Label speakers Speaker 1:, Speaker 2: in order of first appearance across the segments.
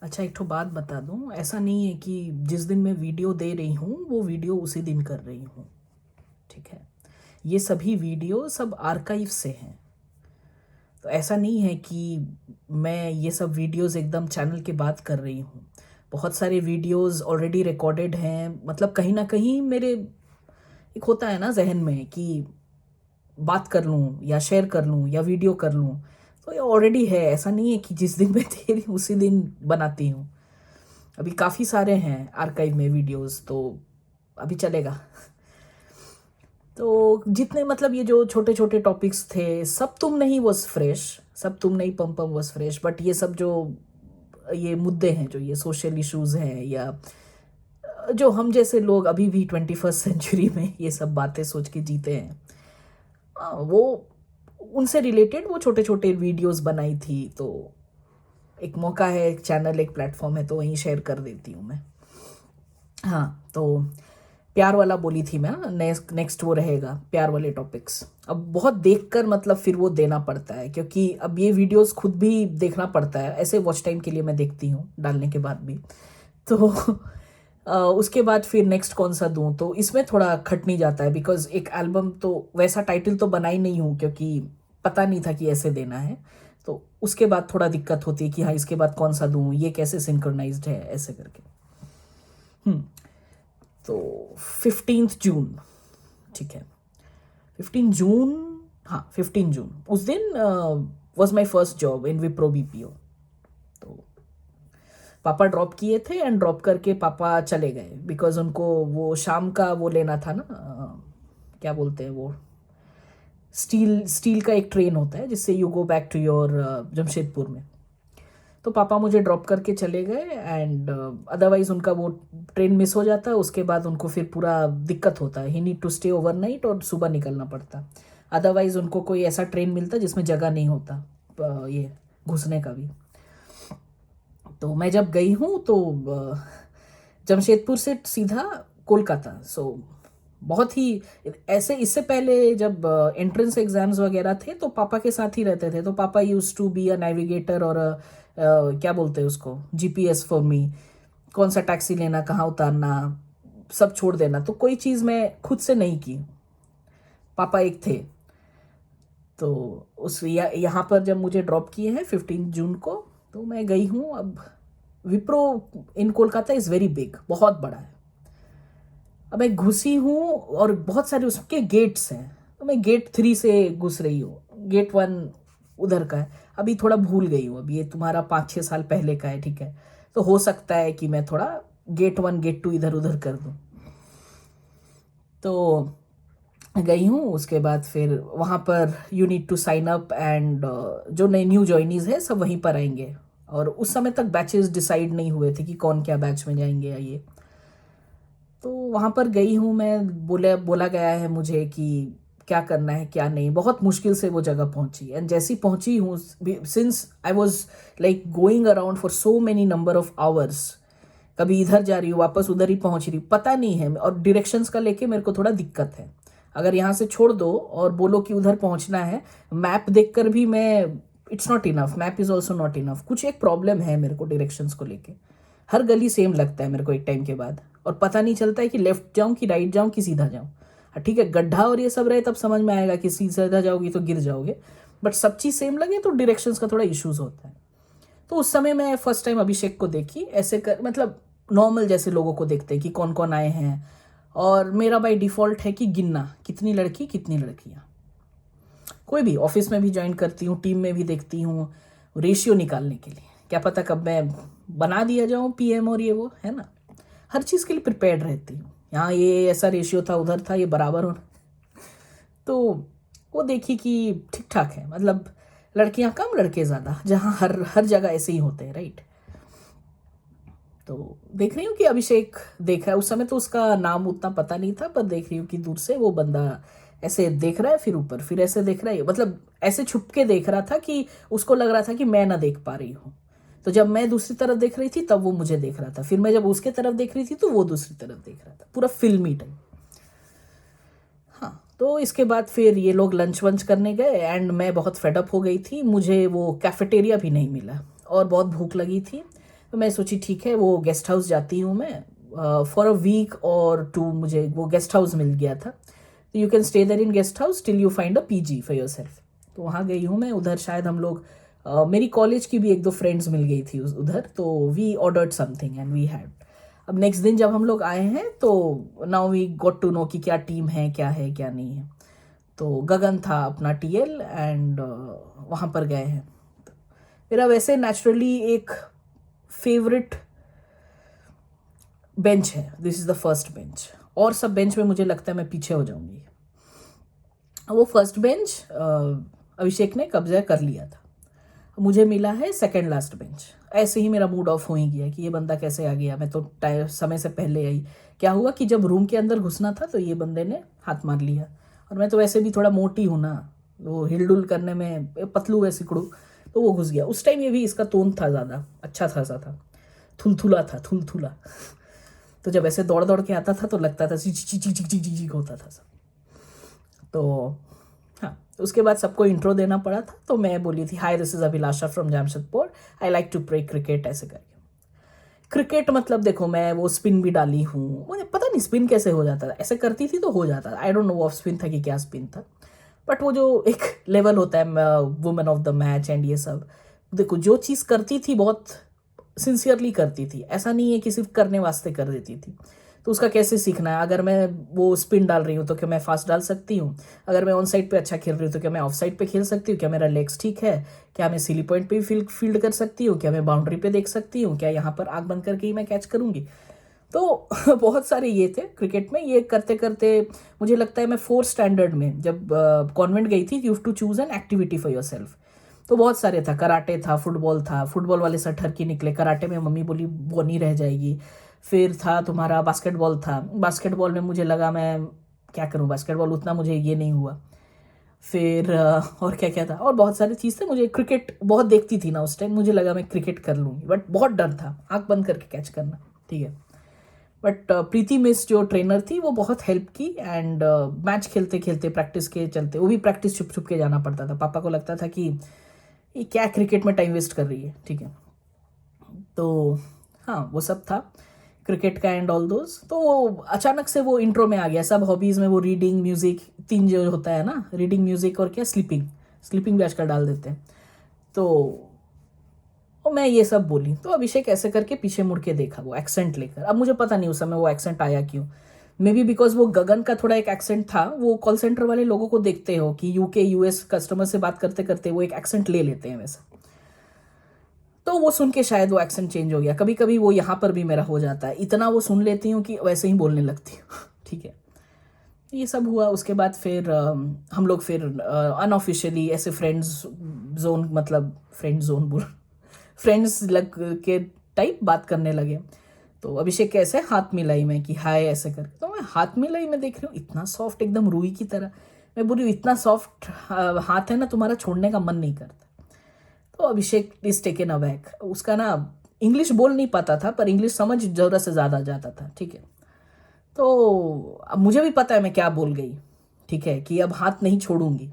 Speaker 1: अच्छा, एक ठो बात बता दूं, ऐसा नहीं है कि जिस दिन मैं वीडियो दे रही हूँ वो वीडियो उसी दिन कर रही हूँ। ठीक है, ये सभी वीडियो सब आर्काइव से हैं। तो ऐसा नहीं है कि मैं ये सब वीडियोस एकदम चैनल के बाद कर रही हूँ। बहुत सारे वीडियोस ऑलरेडी रिकॉर्डेड हैं, मतलब कहीं ना कहीं मेरे एक होता है ना जहन में कि बात कर लूँ या शेयर कर लूँ या वीडियो कर लूँ। तो ये ऑलरेडी है, ऐसा नहीं है कि जिस दिन मैं दे रही हूँ उसी दिन बनाती हूँ। अभी काफ़ी सारे हैं आर्काइव में वीडियोस, तो अभी चलेगा। तो जितने मतलब ये जो छोटे छोटे टॉपिक्स थे, सब तुम नहीं वॉज फ्रेश, सब तुम नहीं पम पम वॉज फ्रेश, बट ये सब जो ये मुद्दे हैं, जो ये सोशल इश्यूज हैं, या जो हम जैसे लोग अभी भी 21st सेंचुरी में ये सब बातें सोच के जीते हैं, वो उनसे रिलेटेड वो छोटे छोटे वीडियोस बनाई थी। तो एक मौका है, एक चैनल, एक प्लेटफॉर्म है, तो वहीं शेयर कर देती हूँ मैं। हाँ, तो प्यार वाला बोली थी मैं, नेक्स्ट नेक्स्ट वो रहेगा प्यार वाले टॉपिक्स। अब बहुत देखकर मतलब फिर वो देना पड़ता है, क्योंकि अब ये वीडियोस खुद भी देखना पड़ता है, ऐसे वॉच टाइम के लिए मैं देखती हूँ डालने के बाद भी। तो उसके बाद फिर नेक्स्ट कौन सा दूं, तो इसमें थोड़ा खटनी जाता है, बिकॉज एक एल्बम तो वैसा टाइटल तो बनाई नहीं हूँ, क्योंकि पता नहीं था कि ऐसे देना है। तो उसके बाद थोड़ा दिक्कत होती है कि हाँ, इसके बाद कौन सा दूं, ये कैसे सिंक्रोनाइज्ड है, ऐसे करके। तो 15 जून, ठीक है, 15 जून, हाँ 15 जून, उस दिन was my first job in Wipro BPO. तो पापा ड्रॉप किए थे, एंड ड्रॉप करके पापा चले गए, बिकॉज उनको वो शाम का वो लेना था ना, क्या बोलते हैं वो, स्टील स्टील का एक ट्रेन होता है जिससे you go back to your Jamshedpur में। तो पापा मुझे ड्रॉप करके चले गए, एंड अदरवाइज उनका वो ट्रेन मिस हो जाता है, उसके बाद उनको फिर पूरा दिक्कत होता है, ही नीड टू स्टे ओवरनाइट और सुबह निकलना पड़ता। अदरवाइज उनको कोई ऐसा ट्रेन मिलता जिसमें जगह नहीं होता ये घुसने का भी। तो मैं जब गई हूँ तो जमशेदपुर से सीधा कोलकाता। सो बहुत ही ऐसे, इससे पहले जब एंट्रेंस एग्जाम्स वगैरह थे तो पापा के साथ ही रहते थे, तो पापा use to be a navigator, और क्या बोलते हैं उसको, जीपीएस फॉर मी, कौन सा टैक्सी लेना, कहाँ उतारना, सब छोड़ देना। तो कोई चीज़ मैं खुद से नहीं की, पापा एक थे। तो उस यहाँ पर जब मुझे ड्रॉप किए हैं 15 जून को, तो मैं गई हूँ। अब विप्रो इन कोलकाता इज़ वेरी बिग, बहुत बड़ा है। अब मैं घुसी हूँ और बहुत सारे उसके गेट्स हैं, तो मैं गेट 3 से घुस रही हूँ, गेट 1 उधर का है। अभी थोड़ा भूल गई हूँ, अभी ये तुम्हारा 5-6 साल पहले का है, ठीक है। तो हो सकता है कि मैं थोड़ा गेट 1 गेट 2 इधर उधर कर दूँ। तो गई हूँ, उसके बाद फिर वहाँ पर you need to sign up, and जो नए न्यू जॉइनीज है सब वहीं पर आएंगे। और उस समय तक बैचेस डिसाइड नहीं हुए थे कि कौन क्या बैच में जाएंगे या ये। तो वहाँ पर गई हूँ मैं, बोला गया है मुझे कि क्या करना है क्या नहीं। बहुत मुश्किल से वो जगह पहुंची, एंड जैसी पहुंची हूँ, since I was like going around for so many number of hours, कभी इधर जा रही हूँ वापस उधर ही पहुंच रही, पता नहीं है। और डायरेक्शंस का लेके मेरे को थोड़ा दिक्कत है, अगर यहाँ से छोड़ दो और बोलो कि उधर पहुंचना है, मैप देखकर भी मैं, it's not enough, map is also not enough. कुछ एक प्रॉब्लम है मेरे को डायरेक्शंस को लेके, हर गली सेम लगता है मेरे को एक टाइम के बाद, और पता नहीं चलता है कि लेफ्ट जाऊं कि राइट जाऊं कि सीधा जाऊं। हाँ, ठीक है, गड्ढा और ये सब रहे तब समझ में आएगा कि सीधा जाओगी तो गिर जाओगे, बट सब चीज़ सेम लगे तो डायरेक्शंस का थोड़ा इश्यूज होता है। तो उस समय मैं फर्स्ट टाइम अभिषेक को देखी ऐसे कर, मतलब नॉर्मल जैसे लोगों को देखते हैं कि कौन कौन आए हैं। और मेरा बाय डिफ़ॉल्ट है कि गिनना, कितनी लड़की कितनी लड़कियां। कोई भी ऑफिस में भी ज्वाइन करती हूँ, टीम में भी देखती हूँ, रेशियो निकालने के लिए, क्या पता कब मैं बना दिया जाऊँ पीएम, और ये वो है ना, हर चीज़ के लिए प्रिपेयर्ड रहती हूँ। यहाँ ये ऐसा रेशियो था, उधर था, ये बराबर हो। तो वो देखी कि ठीक ठाक है, मतलब लड़कियां कम लड़के ज़्यादा, जहाँ हर हर जगह ऐसे ही होते हैं, राइट। तो देख रही हूँ कि अभिषेक देख रहा है, उस समय तो उसका नाम उतना पता नहीं था, पर देख रही हूँ कि दूर से वो बंदा ऐसे देख रहा है, फिर ऊपर, फिर ऐसे देख रहा है, मतलब ऐसे छुप के देख रहा था कि उसको लग रहा था कि मैं ना देख पा रही हूँ। तो जब मैं दूसरी तरफ देख रही थी तब वो मुझे देख रहा था, फिर मैं जब उसके तरफ देख रही थी तो वो दूसरी तरफ देख रहा था, पूरा फिल्मी टाइप। हाँ, तो इसके बाद फिर ये लोग लंच वंच करने गए, एंड मैं बहुत फेडअप हो गई थी, मुझे वो कैफेटेरिया भी नहीं मिला और बहुत भूख लगी थी। तो मैं सोची ठीक है, वो गेस्ट हाउस जाती हूँ मैं फॉर अ वीक और टू, मुझे वो गेस्ट हाउस मिल गया था। तो you can stay there in guest house till you find a PG for your self. तो वहाँ गई हूँ मैं। उधर शायद हम लोग मेरी कॉलेज की भी एक दो फ्रेंड्स मिल गई थी उधर, तो we ordered something and we had. अब नेक्स्ट दिन जब हम लोग आए हैं तो now we got to know कि क्या टीम है क्या नहीं है। तो गगन था अपना टीएल एंड वहाँ पर गए हैं। मेरा वैसे नेचुरली एक फेवरेट बेंच है, this is the first bench, और सब बेंच में मुझे लगता है मैं पीछे हो जाऊंगी। वो फर्स्ट बेंच अभिषेक ने कब्जा कर लिया था, मुझे मिला है सेकंड लास्ट बेंच। ऐसे ही मेरा मूड ऑफ हो ही गया कि ये बंदा कैसे आ गया, मैं तो समय से पहले आई। क्या हुआ कि जब रूम के अंदर घुसना था तो ये बंदे ने हाथ मार लिया, और मैं तो वैसे भी थोड़ा मोटी हूँ ना, वो हिलडुल करने में पतलू है सिकड़ू, तो वो घुस गया। उस टाइम ये भी इसका टोन था ज़्यादा अच्छा खासा था, थुलथुला था, थुलथुला। तो जब ऐसे दौड़ दौड़ के आता था तो लगता था चिक चिक चिक चिक चिक होता था सब। तो हाँ, उसके बाद सबको इंट्रो देना पड़ा था, तो मैं बोली थी hi this is Abhilasha from Jamshedpur, I like to play cricket, ऐसे करके। क्रिकेट मतलब देखो, मैं वो स्पिन भी डाली हूँ, मुझे पता नहीं स्पिन कैसे हो जाता था, ऐसे करती थी तो हो जाता था। I don't know off spin था कि क्या स्पिन था, बट वो जो एक लेवल होता है women of the match and ये सब, देखो जो चीज़ करती थी बहुत सिंसियरली करती थी, ऐसा नहीं है कि सिर्फ करने वास्ते कर देती थी। तो उसका कैसे सीखना है, अगर मैं वो स्पिन डाल रही हूँ तो क्या मैं फास्ट डाल सकती हूँ, अगर मैं ऑन साइड पे अच्छा खेल रही हूँ तो क्या मैं ऑफ साइड पे खेल सकती हूँ, क्या मेरा लेग्स ठीक है, क्या मैं सिली पॉइंट पे भी फील्ड कर सकती हूँ, क्या मैं बाउंड्री पे देख सकती हूँ, क्या यहाँ पर आंख बंद करके ही मैं कैच करूँगी। तो बहुत सारे ये थे क्रिकेट में। ये करते करते मुझे लगता है मैं फोर्थ स्टैंडर्ड में जब कॉन्वेंट गई थी, you have to choose an activity for your self. तो बहुत सारे था, कराटे था, फुटबॉल था, फुटबॉल वाले सर ठरकी निकले, कराटे में मम्मी बोली वो नहीं रह जाएगी। फिर था तुम्हारा बास्केटबॉल था, बास्केटबॉल में मुझे लगा मैं क्या करूं, बास्केटबॉल उतना मुझे ये नहीं हुआ। फिर और क्या क्या था, और बहुत सारी चीज़ थे। मुझे क्रिकेट बहुत देखती थी ना उस टाइम, मुझे लगा मैं क्रिकेट कर लूँगी, बट बहुत डर था आंख बंद करके कैच करना, ठीक है। बट प्रीति मिस जो ट्रेनर थी वो बहुत हेल्प की, एंड मैच खेलते खेलते प्रैक्टिस के चलते, वो भी प्रैक्टिस छुप छुप के जाना पड़ता था। पापा को लगता था कि ये क्या क्रिकेट में टाइम वेस्ट कर रही है, ठीक है। तो हाँ, वो सब था क्रिकेट का एंड ऑल दोज। तो अचानक से वो इंट्रो में आ गया, सब हॉबीज़ में वो रीडिंग म्यूज़िक तीन जो होता है ना, रीडिंग म्यूज़िक और क्या स्लीपिंग, स्लीपिंग भी आजकल डाल देते हैं। तो मैं ये सब बोली, तो अभिषेक ऐसे करके पीछे मुड़ के देखा वो एक्सेंट लेकर। अब मुझे पता नहीं उस समय वो एक्सेंट आया क्यों, मे बी बिकॉज वो गगन का थोड़ा एक एक्सेंट था। वो कॉल सेंटर वाले लोगों को देखते हो कि यूके यूएस कस्टमर से बात करते करते वो एक एक्सेंट ले लेते हैं वैसा, तो वो सुन के शायद वो एक्सेंट चेंज हो गया। कभी कभी वो यहाँ पर भी मेरा हो जाता है, इतना वो सुन लेती हूँ कि वैसे ही बोलने लगती हूँ ठीक है। ये सब हुआ। उसके बाद फिर हम लोग फिर अनऑफिशियली ऐसे फ्रेंड्स जोन, मतलब फ्रेंड जोन बोल फ्रेंड्स लग के टाइप बात करने लगे। तो अभिषेक कैसे हाथ मिलाई मैं कि हाय ऐसे करके, तो मैं हाथ मिलाई, मैं देख रही हूँ इतना सॉफ्ट, एकदम रुई की तरह। मैं बोल रही हूँ इतना सॉफ्ट हाथ है ना तुम्हारा, छोड़ने का मन नहीं करता। तो अभिषेक इज टेकन अबैक, उसका ना इंग्लिश बोल नहीं पाता था पर इंग्लिश समझ जरूरत से ज़्यादा जाता था, ठीक है। तो अब मुझे भी पता है मैं क्या बोल गई, ठीक है, कि अब हाथ नहीं छोड़ूंगी।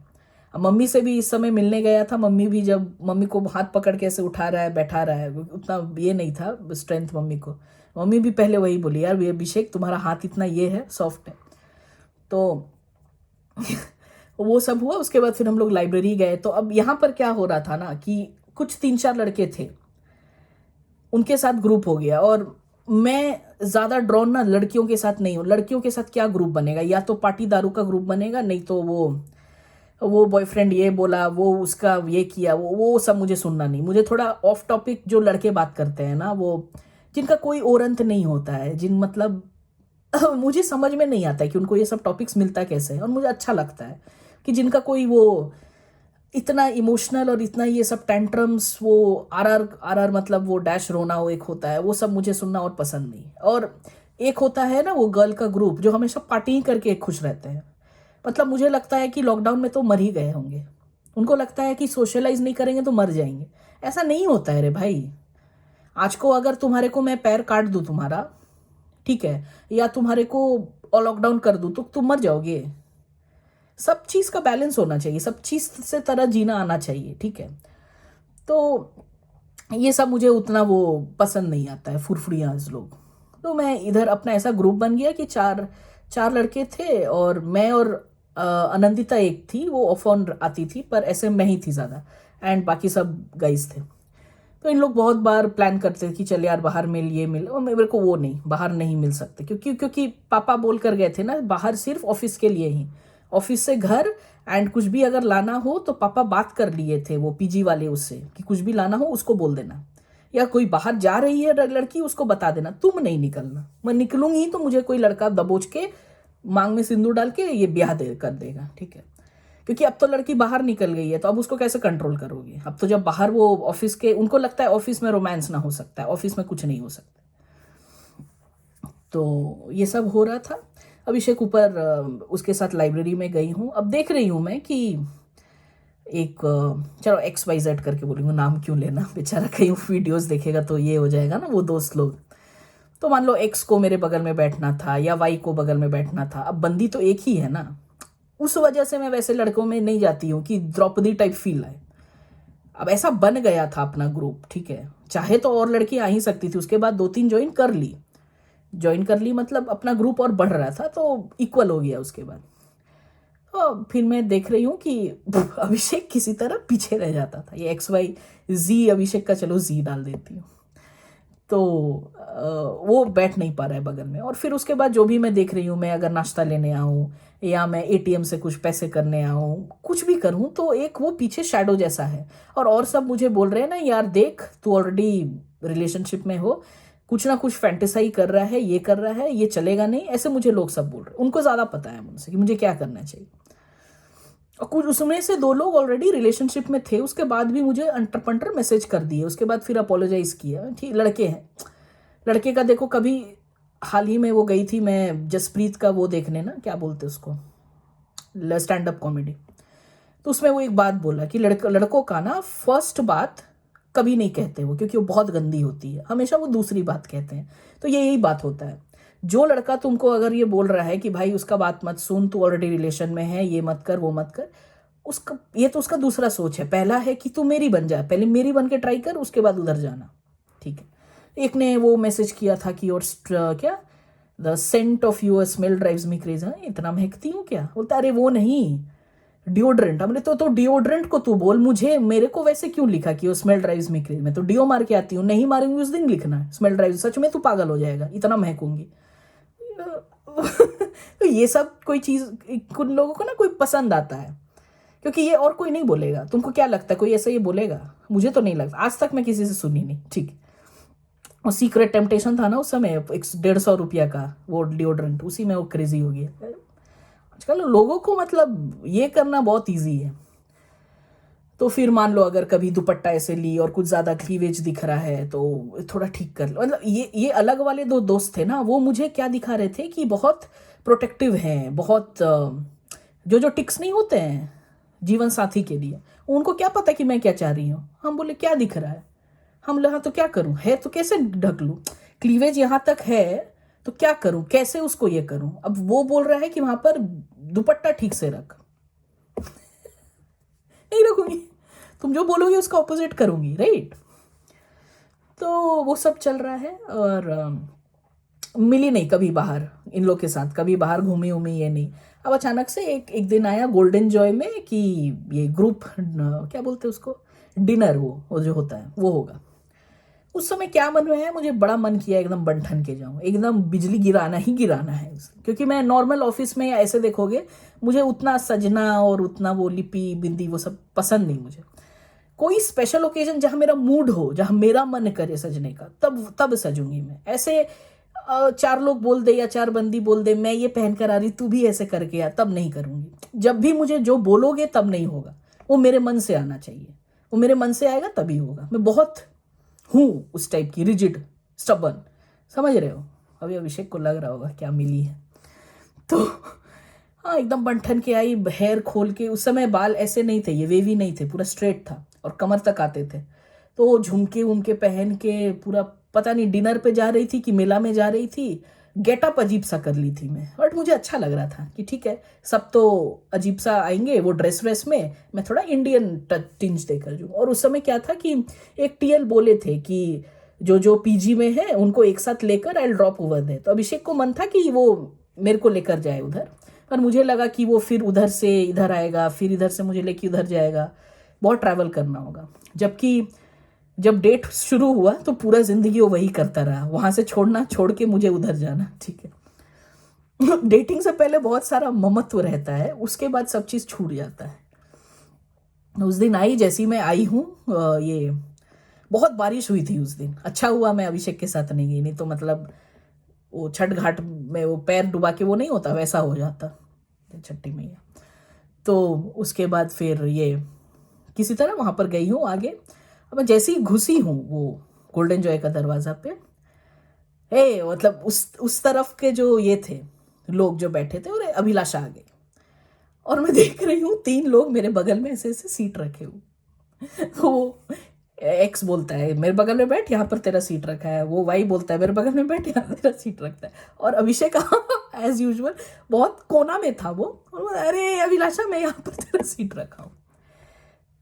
Speaker 1: अब मम्मी से भी इस समय मिलने गया था, मम्मी भी जब मम्मी को हाथ पकड़ के ऐसे उठा रहा है बैठा रहा है, उतना ये नहीं था स्ट्रेंथ मम्मी को। मम्मी भी पहले वही बोली, यार ये अभिषेक तुम्हारा हाथ इतना ये है, सॉफ्ट है। तो वो सब हुआ। उसके बाद फिर हम लोग लाइब्रेरी गए। तो अब यहाँ पर क्या हो रहा था ना कि कुछ तीन चार लड़के थे, उनके साथ ग्रुप हो गया, और मैं ज़्यादा ड्रॉन ना लड़कियों के साथ नहीं हूँ। लड़कियों के साथ क्या ग्रुप बनेगा, या तो पार्टी दारू का ग्रुप बनेगा, नहीं तो वो बॉयफ्रेंड ये बोला, वो उसका ये किया, वो सब मुझे सुनना नहीं। मुझे थोड़ा ऑफ टॉपिक जो लड़के बात करते हैं ना, वो जिनका कोई और अंत नहीं होता है, जिन मतलब मुझे समझ में नहीं आता है कि उनको ये सब टॉपिक्स मिलता कैसे है, और मुझे अच्छा लगता है कि जिनका कोई वो इतना इमोशनल और इतना ये सब टेंट्रम्स, वो आर आर मतलब वो डैश रोना, वो एक होता है, वो सब मुझे सुनना और पसंद नहीं। और एक होता है ना वो गर्ल का ग्रुप जो हमेशा पार्टी करके खुश रहते हैं। मतलब मुझे लगता है कि लॉकडाउन में तो मर ही गए होंगे, उनको लगता है कि सोशलाइज नहीं करेंगे तो मर जाएंगे। ऐसा नहीं होता है रे भाई। आज को अगर तुम्हारे को मैं पैर काट दूं तुम्हारा, ठीक है, या तुम्हारे को लॉकडाउन कर दूं तो तुम मर जाओगे। सब चीज का बैलेंस होना चाहिए, सब चीज से तरह जीना आना चाहिए, ठीक है। तो ये सब मुझे उतना वो पसंद नहीं आता है, फुरफुरियाज लोग। तो मैं इधर अपना ऐसा ग्रुप बन गया कि चार चार लड़के थे, और मैं और आनंदिता एक थी, वो ऑफ ऑन आती थी, पर ऐसे मैं ही थी ज़्यादा, एंड बाकी सब गाइस थे। तो इन लोग बहुत बार प्लान करते थे कि चल यार बाहर मिल, ये मिल, और मेरे को वो नहीं, बाहर नहीं मिल सकते, क्योंकि पापा बोल कर गए थे ना, बाहर सिर्फ ऑफिस के लिए ही, ऑफिस से घर, एंड कुछ भी अगर लाना हो तो पापा बात कर लिए थे वो पीजी वाले उससे, कि कुछ भी लाना हो उसको बोल देना, या कोई बाहर जा रही है लड़की उसको बता देना, तुम नहीं निकलना, मैं निकलूंगी तो मुझे कोई लड़का दबोच के मांग में सिंदूर डाल के ये ब्याह दे कर देगा, ठीक है। क्योंकि अब तो लड़की बाहर निकल गई है, तो अब उसको कैसे कंट्रोल करोगे? अब तो जब बाहर वो ऑफिस के, उनको लगता है ऑफिस में रोमांस ना हो सकता है, ऑफिस में कुछ नहीं हो सकता। तो ये सब हो रहा था। अभिषेक ऊपर उसके साथ लाइब्रेरी में गई हूँ, अब देख रही हूँ मैं कि एक चलो XYZ करके बोलूँगा, नाम क्यों लेना, बेचारा कहीं वीडियोस देखेगा तो ये हो जाएगा ना, वो दोस्त लोग। तो मान लो X को मेरे बगल में बैठना था या Y को बगल में बैठना था, अब बंदी तो एक ही है ना, उस वजह से मैं वैसे लड़कों में नहीं जाती हूँ कि द्रौपदी टाइप फील आए। अब ऐसा बन गया था अपना ग्रुप, ठीक है, चाहे तो और लड़की आ ही सकती थी, उसके बाद 2-3 ज्वाइन कर ली, मतलब अपना ग्रुप और बढ़ रहा था, तो इक्वल हो गया उसके बाद। तो फिर मैं देख रही हूँ कि अभिषेक किसी तरह पीछे रह जाता था, ये XYZ अभिषेक का, चलो Z डाल देती हूँ। तो वो बैठ नहीं पा रहा है बगल में, और फिर उसके बाद जो भी मैं देख रही हूँ, मैं अगर नाश्ता लेने आऊँ या मैं ATM से कुछ पैसे करने आऊँ, कुछ भी करूँ, तो एक वो पीछे शैडो जैसा है, और सब मुझे बोल रहे हैं ना, यार देख तू ऑलरेडी रिलेशनशिप में हो, कुछ ना कुछ फैंटेसाई कर रहा है, ये कर रहा है, ये चलेगा नहीं, ऐसे मुझे लोग सब बोल रहे हैं, उनको ज़्यादा पता है मुझसे कि मुझे क्या करना चाहिए। और कुछ उसमें से 2 लोग ऑलरेडी रिलेशनशिप में थे, उसके बाद भी मुझे अंटर पंटर मैसेज कर दिए, उसके बाद फिर अपोलोजाइज किया, ठीक लड़के हैं। लड़के का देखो, कभी हाल ही में वो गई थी मैं जसप्रीत का वो देखने ना, क्या बोलते उसको, स्टैंड अप कॉमेडी, तो उसमें वो एक बात बोला कि लड़कों का ना फर्स्ट बात कभी नहीं कहते वो, क्योंकि वो बहुत गंदी होती है, हमेशा वो दूसरी बात कहते हैं। तो ये यही बात होता है, जो लड़का तुमको अगर ये बोल रहा है कि भाई उसका बात मत सुन, तू ऑलरेडी रिलेशन में है, ये मत कर, वो मत कर, उसका ये तो उसका दूसरा सोच है। पहला है कि तू मेरी बन जाए, पहले मेरी बन के ट्राई कर, उसके बाद उधर जाना, ठीक है। एक ने वो मैसेज किया था कि योर क्या, the scent of your smell drives me crazy, इतना महकती हूँ क्या, बोलता अरे वो नहीं, डिओड्रेंट। हमने तो डिओड्रेंट को तू बोल, मुझे मेरे को वैसे क्यों लिखा कि वो स्मेल ड्राइव्स मी क्रेजी, मैं तो डिओ मार के आती हूँ, नहीं मारूंगी उस दिन लिखना है स्मेल ड्राइव, सच में तू पागल हो जाएगा, इतना महकूंगी। तो ये सब कोई चीज कुछ लोगों को ना कोई पसंद आता है, क्योंकि ये और कोई नहीं बोलेगा। तुमको क्या लगता है कोई ऐसा ये बोलेगा? मुझे तो नहीं लगता, आज तक मैं किसी से सुनी नहीं, ठीक। और सीक्रेट टेम्पटेशन था ना उस समय, 150 रुपया का वो डिओड्रेंट, उसी में वो क्रेजी हो गया। आजकल लोगों को मतलब ये करना बहुत ईजी है। तो फिर मान लो अगर कभी दुपट्टा ऐसे ली और कुछ ज़्यादा क्लीवेज दिख रहा है तो थोड़ा ठीक कर लो, मतलब ये अलग वाले 2 दोस्त थे ना, वो मुझे क्या दिखा रहे थे कि बहुत प्रोटेक्टिव हैं, बहुत जो जो टिक्स नहीं होते हैं जीवन साथी के लिए, उनको क्या पता कि मैं क्या चाह रही हूँ। हम बोले क्या दिख रहा है, हम लगा तो क्या करूँ, है तो कैसे ढक लूँ, क्लीवेज यहाँ तक है तो क्या करूँ, कैसे उसको ये करूँ। अब वो बोल रहा है कि वहां पर दुपट्टा ठीक से रख, नहीं रखूंगी, तुम जो बोलोगे उसका ऑपोजिट करूंगी, राइट। तो वो सब चल रहा है, और मिली नहीं कभी बाहर इन लोग के साथ, कभी बाहर घूमी उमी ये नहीं। अब अचानक से एक दिन आया गोल्डन जॉय में कि ये ग्रुप क्या बोलते हैं उसको, डिनर, वो जो होता है वो होगा। उस समय क्या मन में है, मुझे बड़ा मन किया एकदम बंठन के जाऊं, एकदम बिजली गिराना ही गिराना है, क्योंकि मैं नॉर्मल ऑफिस में या ऐसे देखोगे मुझे उतना सजना और उतना वो लिपी बिंदी वो सब पसंद नहीं मुझे। कोई स्पेशल ओकेजन जहां मेरा मूड हो, जहां मेरा मन करे सजने का, तब तब सजूंगी मैं। ऐसे 4 लोग बोल दे या 4 बंदी बोल दे मैं ये पहन कर आ रही, तू भी ऐसे करके आ, तब नहीं करूंगी। जब भी मुझे जो बोलोगे तब नहीं होगा, वो मेरे मन से आना चाहिए, वो मेरे मन से आएगा तभी होगा। मैं बहुत हूँ उस टाइप की, रिजिड, स्टबन, समझ रहे हो। अभी अभिषेक को लग रहा होगा क्या मिली है। तो हाँ, एकदम बंठन के आई, हेयर खोल के, उस समय बाल ऐसे नहीं थे, ये वेवी नहीं थे, पूरा स्ट्रेट था और कमर तक आते थे। तो झुमके उमके पहन के पूरा, पता नहीं डिनर पे जा रही थी कि मेला में जा रही थी, गेटअप अजीब सा कर ली थी मैं, बट मुझे अच्छा लग रहा था कि ठीक है, सब तो अजीब सा आएंगे वो ड्रेस व्रेस में, मैं थोड़ा इंडियन टिंज देकर जूँ। और उस समय क्या था कि एक टीएल बोले थे कि जो जो पीजी में है उनको एक साथ लेकर आई ड्रॉप ओवर दे, तो अभिषेक को मन था कि वो मेरे को लेकर जाए उधर, पर मुझे लगा कि वो फिर उधर से इधर आएगा, फिर इधर से मुझे लेके उधर जाएगा, बहुत ट्रैवल करना होगा। जबकि जब डेट शुरू हुआ तो पूरा जिंदगी वो वही करता रहा, वहां से छोड़ना, छोड़ के मुझे उधर जाना, ठीक है। डेटिंग से पहले बहुत सारा ममत्व रहता है, उसके बाद सब चीज छूट जाता है। उस दिन आई, जैसी मैं आई हूँ, ये बहुत बारिश हुई थी उस दिन, अच्छा हुआ मैं अभिषेक के साथ नहीं गई, नहीं तो मतलब वो छठ घाट में वो पैर डुबा के वो नहीं होता वैसा हो जाता, छठी मैया। तो उसके बाद फिर ये किसी तरह वहां पर गई हूँ आगे। अब मैं जैसे ही घुसी हूँ वो गोल्डन जॉय का दरवाजा पे, मतलब उस तरफ के जो ये थे लोग जो बैठे थे, और अभिलाषा आ गई, और मैं देख रही हूँ 3 लोग मेरे बगल में ऐसे ऐसे सीट रखे हुए। तो वो एक्स बोलता है मेरे बगल में बैठ, यहाँ पर तेरा सीट रखा है, वो वाई बोलता है मेरे बगल में बैठ, यहाँ तेरा सीट रखता है, और अभिषेक एज यूजुअल बहुत कोना में था वो, और अरे अभिलाषा मैं यहाँ पर तेरा सीट रखा हूँ।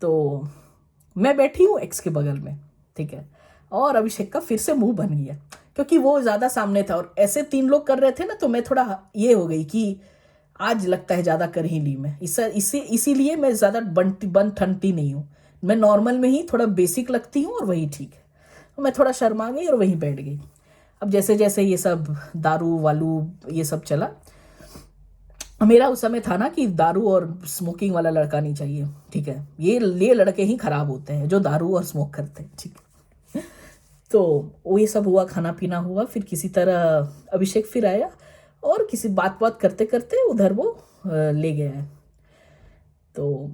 Speaker 1: तो मैं बैठी हूँ एक्स के बगल में, ठीक है, और अभिषेक का फिर से मुंह बन गया क्योंकि वो ज्यादा सामने था, और ऐसे 3 लोग कर रहे थे ना, तो मैं थोड़ा ये हो गई कि आज लगता है ज्यादा कर ही ली मैं, इसीलिए मैं ज्यादा बन ठनती नहीं हूँ, मैं नॉर्मल में ही थोड़ा बेसिक लगती हूँ और वही ठीक है। तो मैं थोड़ा शर्मा गई और वहीं बैठ गई। अब जैसे जैसे ये सब दारू वालू ये सब चला, मेरा उस समय था ना कि दारू और स्मोकिंग वाला लड़का नहीं चाहिए, ठीक है, ये लड़के ही खराब होते हैं जो दारू और स्मोक करते हैं, ठीक है। तो वो ये सब हुआ, खाना पीना हुआ, फिर किसी तरह अभिषेक फिर आया, और किसी बात बात करते करते उधर वो ले गया है। तो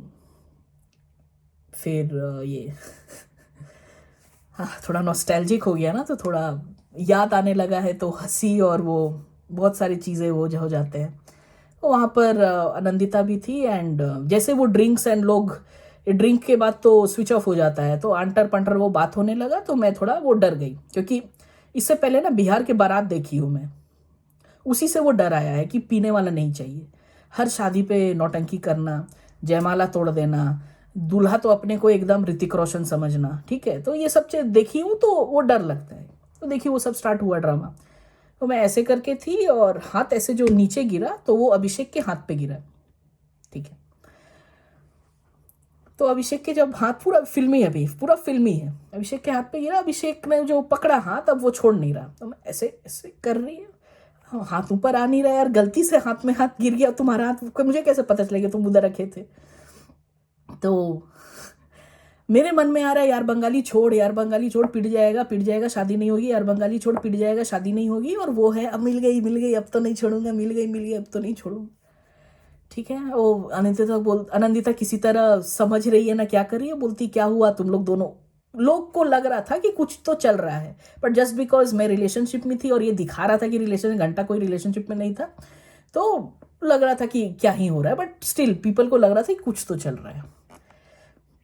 Speaker 1: फिर ये हाँ, थोड़ा नॉस्टैल्जिक हो गया ना, तो थोड़ा याद आने लगा है, तो हंसी और वो बहुत सारी चीज़ें वो जो हो जाते हैं। तो वहाँ पर आनंदिता भी थी, एंड जैसे वो ड्रिंक्स एंड लोग ड्रिंक के बाद तो स्विच ऑफ हो जाता है, तो आंटर पंटर वो बात होने लगा, तो मैं थोड़ा वो डर गई, क्योंकि इससे पहले ना बिहार के बारात देखी हूँ मैं, उसी से वो डर आया है कि पीने वाला नहीं चाहिए, हर शादी पे नौटंकी करना, जयमाला तोड़ देना, दूल्हा तो अपने को एकदम ऋतिक रोशन समझना, ठीक है, तो ये सब चीज देखी हूँ तो वो डर लगता है। तो देखिए वो सब स्टार्ट हुआ ड्रामा, तो मैं ऐसे करके थी, और हाथ ऐसे जो नीचे गिरा तो वो अभिषेक के हाथ पे गिरा, ठीक है। तो अभिषेक के जब हाथ पूरा फिल्मी है, अभी पूरा फिल्मी है, अभिषेक के हाथ पे गिरा, अभिषेक ने जो पकड़ा हाथ अब वो छोड़ नहीं रहा, तो मैं ऐसे ऐसे कर रही है, हाथ ऊपर आ नहीं रहा यार, गलती से हाथ में हाथ गिर गया, तुम्हारा हाथ मुझे कैसे पता चलेगा तुम उधर रखे थे। तो मेरे मन में आ रहा है यार बंगाली छोड़, यार बंगाली छोड़, पिट जाएगा शादी नहीं होगी, यार बंगाली छोड़, पिट जाएगा शादी नहीं होगी, और वो है अब मिल गई अब तो नहीं छोड़ूंगा, मिल गई अब तो नहीं छोड़ूंगा, ठीक है। वो आनंदिता किसी तरह समझ रही है ना क्या कर रही है, बोलती क्या हुआ तुम लोग दोनों, लोग को लग रहा था कि कुछ तो चल रहा है, बट जस्ट बिकॉज मैं रिलेशनशिप में थी और ये दिखा रहा था कि रिलेशन घंटा कोई रिलेशनशिप में नहीं था, तो लग रहा था कि क्या ही हो रहा है, बट स्टिल पीपल को लग रहा था कि कुछ तो चल रहा है।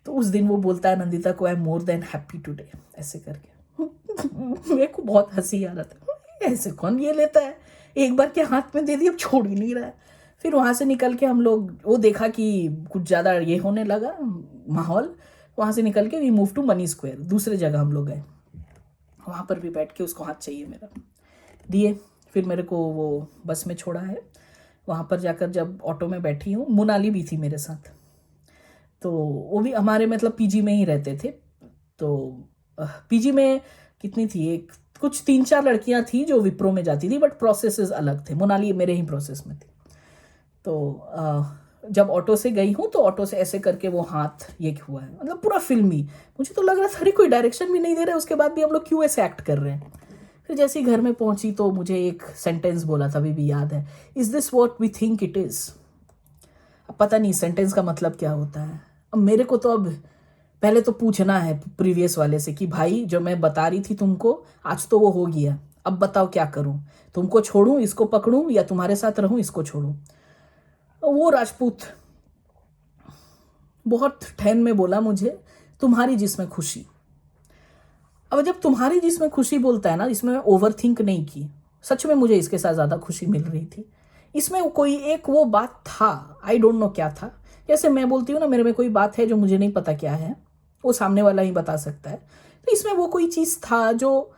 Speaker 1: तो उस दिन वो बोलता है नंदिता को, I am more than happy today, ऐसे करके। मेरे को बहुत हंसी आ रहा था, ऐसे कौन ये लेता है, एक बार क्या हाथ में दे दिया अब छोड़ ही नहीं रहा है। फिर वहां से निकल के हम लोग वो देखा कि कुछ ज्यादा ये होने लगा माहौल, वहां से निकल के we move to money square, दूसरे जगह हम लोग गए, वहां पर भी बैठ के उसको हाथ चाहिए मेरा दिए, फिर मेरे को वो बस में छोड़ा है। वहां पर जाकर जब ऑटो में बैठी हूँ, मुनाली भी थी मेरे साथ, तो वो भी हमारे मतलब पीजी में ही रहते थे। तो पीजी में कितनी थी, एक कुछ 3-4 लड़कियां थी जो विप्रो में जाती थी, बट प्रोसेसेस अलग थे, मोनाली मेरे ही प्रोसेस में थी। तो जब ऑटो से गई हूँ तो ऑटो से ऐसे करके वो हाथ ये हुआ है, मतलब पूरा फिल्मी, मुझे तो लग रहा था अरे कोई डायरेक्शन भी नहीं दे रहे, उसके बाद भी हम लोग क्यों ऐसे एक्ट कर रहे हैं। फिर जैसे ही घर में पहुंची तो मुझे एक सेंटेंस बोला था, अभी भी याद है, is this what we think it is. अब पता नहीं सेंटेंस का मतलब क्या होता है, अब मेरे को तो अब पहले तो पूछना है प्रीवियस वाले से कि भाई जो मैं बता रही थी तुमको आज तो वो हो गया, अब बताओ क्या करूं, तुमको छोड़ूं इसको पकड़ूं या तुम्हारे साथ रहूं इसको छोड़ूं। वो राजपूत बहुत ठहन में बोला मुझे, तुम्हारी जिसमें खुशी। अब जब तुम्हारी जिसमें खुशी बोलता है ना, इसमें मैं ओवर थिंक नहीं की, सच में मुझे इसके साथ ज़्यादा खुशी मिल रही थी। इसमें कोई एक वो बात था, आई डोंट नो क्या था। जैसे मैं बोलती हूँ ना, मेरे में कोई बात है जो मुझे नहीं पता क्या है, वो सामने वाला ही बता सकता है। तो इसमें वो कोई चीज़ था जो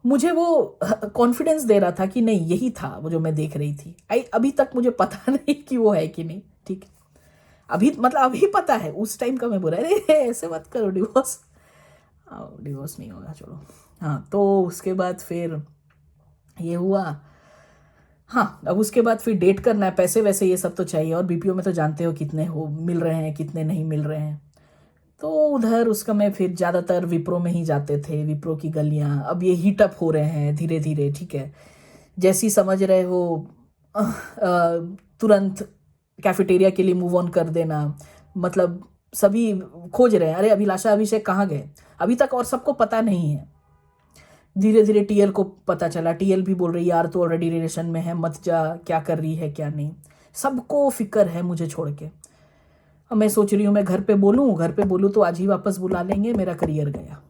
Speaker 1: मुझे वो कॉन्फिडेंस दे रहा था कि नहीं यही था वो जो मैं देख रही थी। अभी तक मुझे पता नहीं कि वो है कि नहीं, ठीक है। अभी मतलब अभी पता है, उस टाइम का मैं बोल रहा अरे ऐसे मत करो, डिवोर्स डिवोर्स नहीं होगा, छोड़ो। हाँ, तो उसके बाद फिर ये हुआ। हाँ, अब उसके बाद फिर डेट करना है, पैसे वैसे ये सब तो चाहिए, और बीपीओ में तो जानते हो कितने हो मिल रहे हैं, कितने नहीं मिल रहे हैं। तो उधर उसका मैं फिर ज़्यादातर विप्रो में ही जाते थे, विप्रो की गलियाँ अब ये हीटअप हो रहे हैं धीरे धीरे, ठीक है। जैसी समझ रहे हो तुरंत कैफेटेरिया के लिए मूव ऑन कर देना, मतलब सभी खोज रहे हैं, अरे अभिलाषा अभिषेक कहाँ गए अभी तक, और सबको पता नहीं है। धीरे धीरे टीएल को पता चला, टीएल भी बोल रही यार तो ऑलरेडी रिलेशन में है, मत जा, क्या कर रही है क्या नहीं। सबको फिक्र है मुझे छोड़ के। अब मैं सोच रही हूँ मैं घर पे बोलूँ तो आज ही वापस बुला लेंगे, मेरा करियर गया,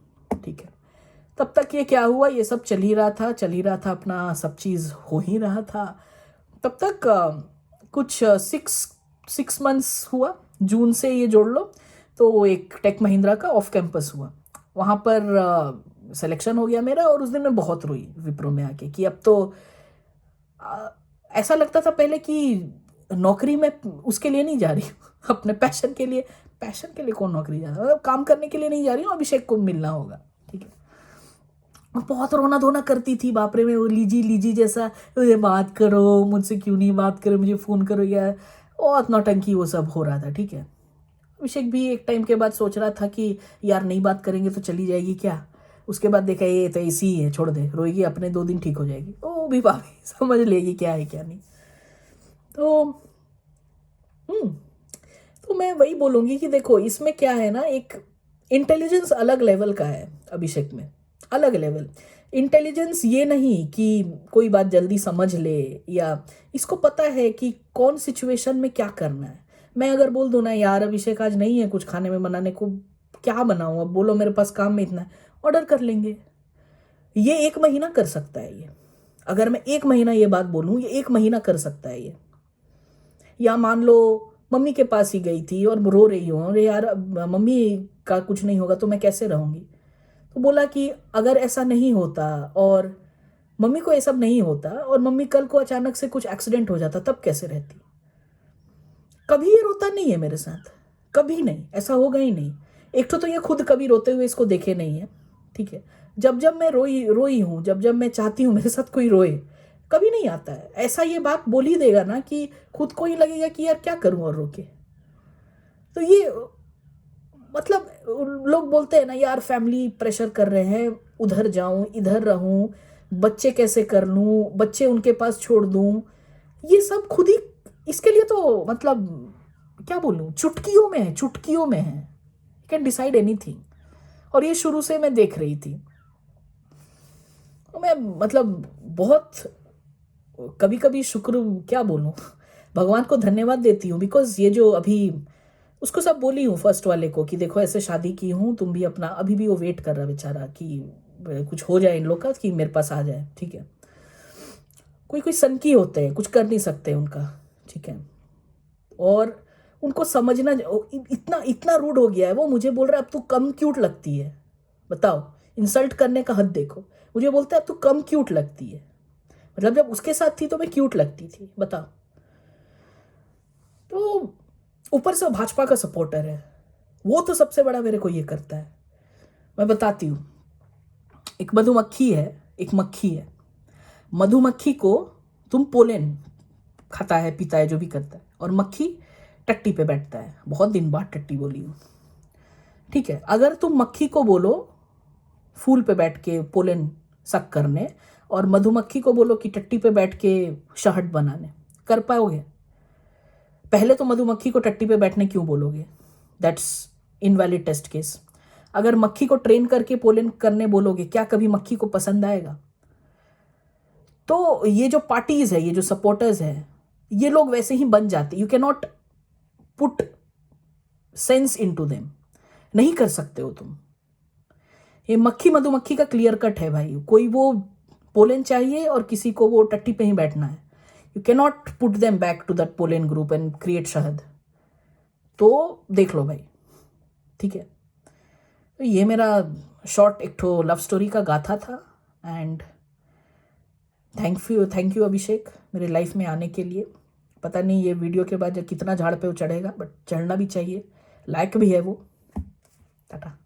Speaker 1: ठीक है। तब तक ये क्या हुआ, ये सब चल ही रहा था अपना, सब चीज़ हो ही रहा था। तब तक कुछ 6 मंथ्स हुआ, जून से ये जोड़ लो, तो एक टेक महिंद्रा का ऑफ कैंपस हुआ, वहाँ पर सिलेक्शन हो गया मेरा। और उस दिन मैं बहुत रोई विप्रो में आके कि अब तो अ, ऐसा लगता था पहले कि नौकरी में उसके लिए नहीं जा रही हूँ अपने पैशन के लिए। पैशन के लिए कौन नौकरी जा रहा है, मतलब काम करने के लिए नहीं जा रही हूँ, अभिषेक को मिलना होगा, ठीक है। और बहुत रोना धोना करती थी, बाप रे, में वो लीजी लीजी जैसा, मुझे बात करो, मुझसे क्यों नहीं बात करो, मुझे फ़ोन करो यार, बहुत नौटंकी वो सब हो रहा था, ठीक है। अभिषेक भी एक टाइम के बाद सोच रहा था कि यार नहीं बात करेंगे तो चली जाएगी क्या। उसके बाद देखा ये तो ऐसी ही है, छोड़ दे, रोएगी अपने 2 दिन ठीक हो जाएगी, वो भी भाभी समझ लेगी क्या है क्या नहीं। तो हम्म तो मैं वही बोलूँगी कि देखो इसमें क्या है ना, एक इंटेलिजेंस अलग लेवल का है अभिषेक में, अलग लेवल। इंटेलिजेंस ये नहीं कि कोई बात जल्दी समझ ले, या इसको पता है कि कौन सिचुएशन में क्या करना है। मैं अगर बोल दूँ ना यार अभिषेक आज नहीं है कुछ खाने में बनाने को, क्या बनाऊँ, अब बोलो मेरे पास काम में इतना है, ऑर्डर कर लेंगे। ये 1 महीना कर सकता है ये, अगर मैं 1 महीना ये बात बोलूँ, ये 1 महीना कर सकता है ये। या मान लो मम्मी के पास ही गई थी और रो रही हूँ, अरे यार अब मम्मी का कुछ नहीं होगा तो मैं कैसे रहूँगी। तो बोला कि अगर ऐसा नहीं होता और मम्मी को ये सब नहीं होता और मम्मी कल को अचानक से कुछ एक्सीडेंट हो जाता तब कैसे रहती। कभी ये रोता नहीं है मेरे साथ, कभी नहीं, ऐसा होगा ही नहीं। एक तो ये खुद कभी रोते हुए इसको देखे नहीं है, ठीक है। जब जब मैं रोई रोई हूँ, जब जब मैं चाहती हूँ मेरे साथ कोई रोए, कभी नहीं आता है ऐसा। ये बात बोल ही देगा ना कि खुद को ही लगेगा कि यार क्या करूँ और रोके। तो ये मतलब लोग बोलते हैं ना यार फैमिली प्रेशर कर रहे हैं, उधर जाऊं इधर रहूं, बच्चे कैसे कर लूं, बच्चे उनके पास छोड़ दूं, ये सब खुद ही। इसके लिए तो मतलब क्या बोलूं, चुटकियों में है, चुटकियों में है, कैन डिसाइड एनीथिंग। और ये शुरू से मैं देख रही थी। तो मैं मतलब बहुत कभी कभी शुक्र क्या बोलूं, भगवान को धन्यवाद देती हूँ, बिकॉज ये जो अभी उसको सब बोली हूँ फर्स्ट वाले को कि देखो ऐसे शादी की हूँ, तुम भी अपना, अभी भी वो वेट कर रहा बेचारा कि कुछ हो जाए इन लोग का, कि मेरे पास आ जाए, ठीक है। कोई कोई सनकी होते हैं, कुछ कर नहीं सकते उनका, ठीक है। और उनको समझना, इतना इतना रूड हो गया है वो, मुझे बोल रहा है अब तू कम क्यूट लगती है। बताओ, इंसल्ट करने का हद देखो। मुझे बोलता है अब तू कम क्यूट लगती है, मतलब जब उसके साथ थी तो मैं क्यूट लगती थी, बताओ। तो ऊपर से वो भाजपा का सपोर्टर है, वो तो सबसे बड़ा मेरे को ये करता है। मैं बताती हूँ, एक मधुमक्खी है, एक मक्खी है। मधुमक्खी को तुम पोलेन खाता है पीता है जो भी करता है, और मक्खी टट्टी पे बैठता है। बहुत दिन बाद टट्टी बोली हूँ, ठीक है। अगर तुम मक्खी को बोलो फूल पे बैठ के पोलेन सक करने, और मधुमक्खी को बोलो कि टट्टी पे बैठ के शहद बनाने, कर पाओगे? पहले तो मधुमक्खी को टट्टी पे बैठने क्यों बोलोगे, दैट्स इनवैलिड टेस्ट केस। अगर मक्खी को ट्रेन करके पोलन करने बोलोगे, क्या कभी मक्खी को पसंद आएगा? तो ये जो पार्टीज है, ये जो सपोर्टर्स है, ये लोग वैसे ही बन जाते। You can not put sense in to them, नहीं कर सकते हो तुम। ये मक्खी मधुमक्खी का क्लियर कट है भाई। कोई वो पोलेन चाहिए और किसी को वो टट्टी पे ही बैठना है, you can not put them back to that pollen group and create शहद। तो देख लो भाई, ठीक है। तो ये मेरा शॉर्ट एक ठो लव स्टोरी का गाथा था। एंड थैंक यू अभिषेक मेरे लाइफ में आने के लिए। पता नहीं ये वीडियो के बाद कितना झाड़ पे वो चढ़ेगा, बट चढ़ना भी चाहिए, लायक भी है वो। टाटा।